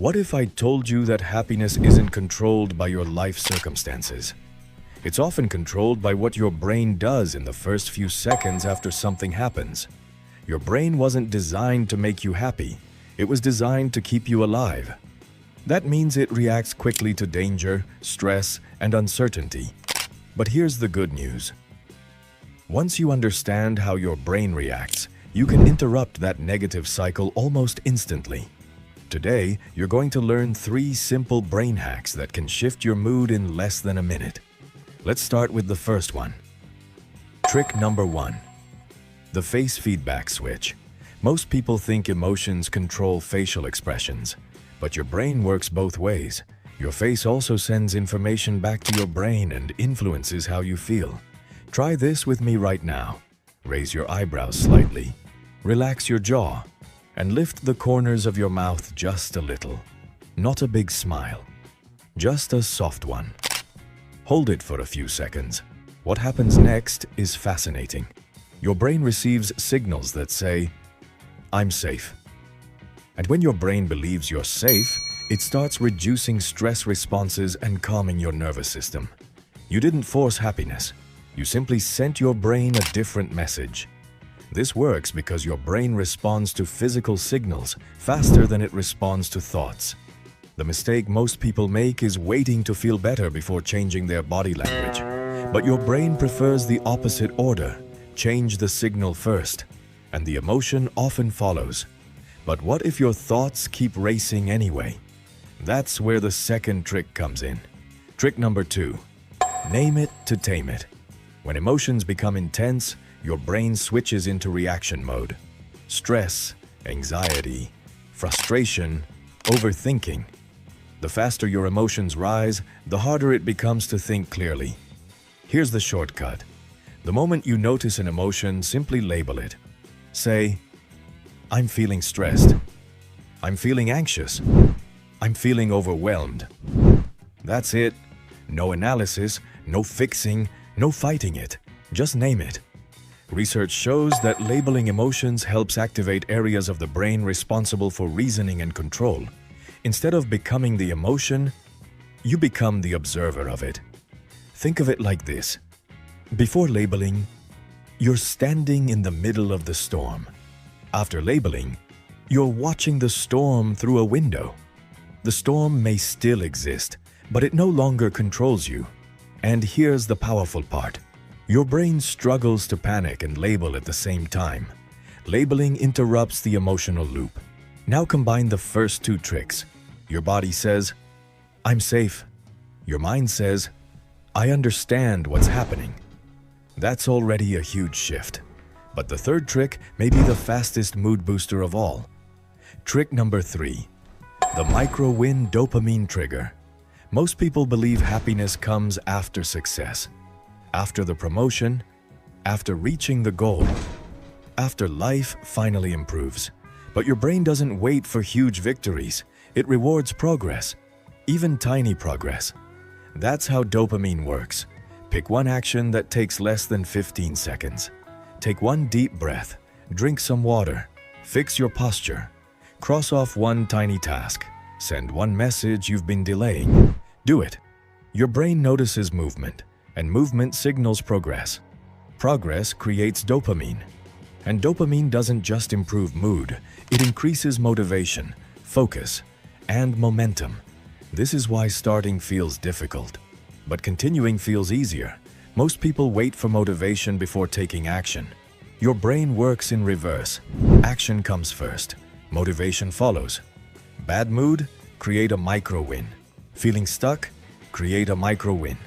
What if I told you that happiness isn't controlled by your life circumstances? It's often controlled by what your brain does in the first few seconds after something happens. Your brain wasn't designed to make you happy. It was designed to keep you alive. That means it reacts quickly to danger, stress, and uncertainty. But here's the good news. Once you understand how your brain reacts, you can interrupt that negative cycle almost instantly. Today, you're going to learn 3 simple brain hacks that can shift your mood in less than a minute. Let's start with the first one. Trick number 1. The face feedback switch. Most people think emotions control facial expressions, but your brain works both ways. Your face also sends information back to your brain and influences how you feel. Try this with me right now. Raise your eyebrows slightly, relax your jaw, and lift the corners of your mouth just a little. Not a big smile, just a soft one. Hold it for a few seconds. What happens next is fascinating. Your brain receives signals that say, "I'm safe." And when your brain believes you're safe, it starts reducing stress responses and calming your nervous system. You didn't force happiness. You simply sent your brain a different message. This works because your brain responds to physical signals faster than it responds to thoughts. The mistake most people make is waiting to feel better before changing their body language. But your brain prefers the opposite order. Change the signal first, and the emotion often follows. But what if your thoughts keep racing anyway? That's where the second trick comes in. Trick number 2. Name it to tame it. When emotions become intense, your brain switches into reaction mode. Stress, anxiety, frustration, overthinking. The faster your emotions rise, the harder it becomes to think clearly. Here's the shortcut. The moment you notice an emotion, simply label it. Say, "I'm feeling stressed. I'm feeling anxious. I'm feeling overwhelmed." That's it. No analysis, no fixing, no fighting it. Just name it. Research shows that labeling emotions helps activate areas of the brain responsible for reasoning and control. Instead of becoming the emotion, you become the observer of it. Think of it like this. Before labeling, you're standing in the middle of the storm. After labeling, you're watching the storm through a window. The storm may still exist, but it no longer controls you. And here's the powerful part. Your brain struggles to panic and label at the same time. Labeling interrupts the emotional loop. Now combine the first 2 tricks. Your body says, "I'm safe." Your mind says, "I understand what's happening." That's already a huge shift. But the third trick may be the fastest mood booster of all. Trick number 3. The micro-win dopamine trigger. Most people believe happiness comes after success. After the promotion, after reaching the goal, after life finally improves. But your brain doesn't wait for huge victories. It rewards progress, even tiny progress. That's how dopamine works. Pick one action that takes less than 15 seconds. Take one deep breath, drink some water, fix your posture, cross off one tiny task, send one message you've been delaying. Do it. Your brain notices movement, and movement signals progress. Progress creates dopamine. And dopamine doesn't just improve mood, it increases motivation, focus, and momentum. This is why starting feels difficult, but continuing feels easier. Most people wait for motivation before taking action. Your brain works in reverse. Action comes first, motivation follows. Bad mood? Create a micro-win. Feeling stuck? Create a micro-win.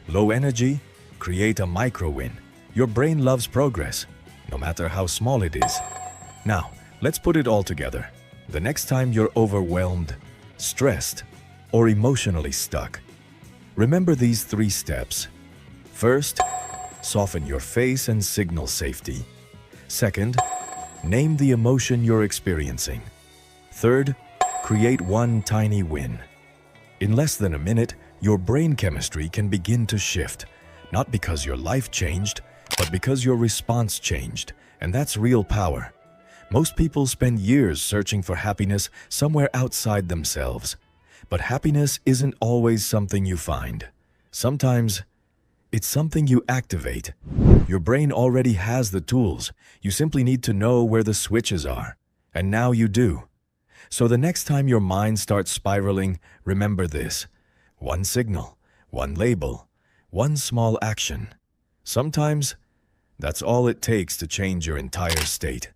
Low energy? Create a micro-win. Your brain loves progress, no matter how small it is. Now, let's put it all together. The next time you're overwhelmed, stressed, or emotionally stuck, remember these 3 steps. First, soften your face and signal safety. Second, name the emotion you're experiencing. Third, create one tiny win. In less than a minute, your brain chemistry can begin to shift, not because your life changed, but because your response changed, and that's real power. Most people spend years searching for happiness somewhere outside themselves. But happiness isn't always something you find. Sometimes, it's something you activate. Your brain already has the tools. You simply need to know where the switches are. And now you do. So the next time your mind starts spiraling, remember this. One signal, one label, one small action. Sometimes, that's all it takes to change your entire state.